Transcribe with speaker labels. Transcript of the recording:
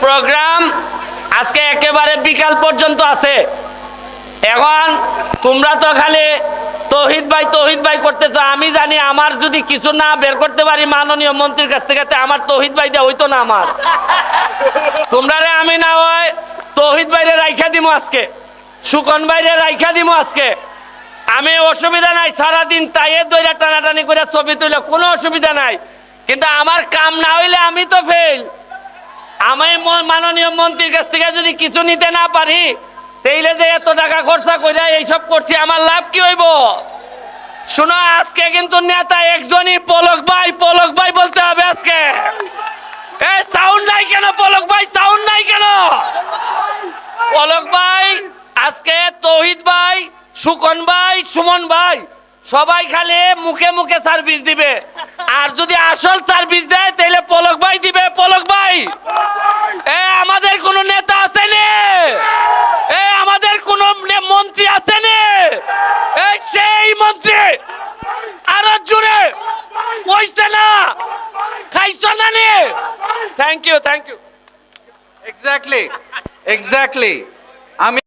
Speaker 1: Programme আজকে একেবারে বিকাল পর্যন্ত আছে। এখন তোমরা তো খালি তৌহিদ ভাই করতেছ। আমি জানি আমার যদি কিছু না বের করতে পারি মাননীয় মন্ত্রীর কাছ থেকে, আমার তৌহিদ ভাই দেওয়া হইতো না। আমার তোমরা আমি না হয় তৌহিদ ভাইরে রাইখা দিমু আজকে, সুকন ভাইরে রাইখা দিমু আজকে। আমি অসুবিধা নাই, সারাদিন তাইয়ে দইরা টানাটানি করে ছবি তুলে কোনো অসুবিধা নাই। কিন্তু আমার কাম না হইলে আমি তো ফেল। আমি মাননীয় মন্ত্রীর কাছ থেকে যদি কিছু নিতে না পারি, তাইলে যে এত টাকা খরচা করে এইসব করছি, আমার লাভ কি হইব? শুনো, আজকে কিন্তু নেতা একজনই, পলক ভাই বলতে হবে আজকে। এই সাউন্ড নাই কেন পলক ভাই? সাউন্ড নাই কেন পলক ভাই? আজকে তৌহিদ ভাই, সুকন ভাই, সুমন ভাই সবাই খালি মুখে মুখে সার্ভিস দিবে। আর যদি আসল সার্ভিস দেয় তাহলে পলক ভাই দিবে। পলক ভাই, আমাদের কোন নেতা আছে নে? আমাদের কোন মন্ত্রী আছে নে? সেই মন্ত্রী আরো জোরে কইছে না, খাইছো না নে? Thank you.
Speaker 2: এক্স্যাক্টলি আমি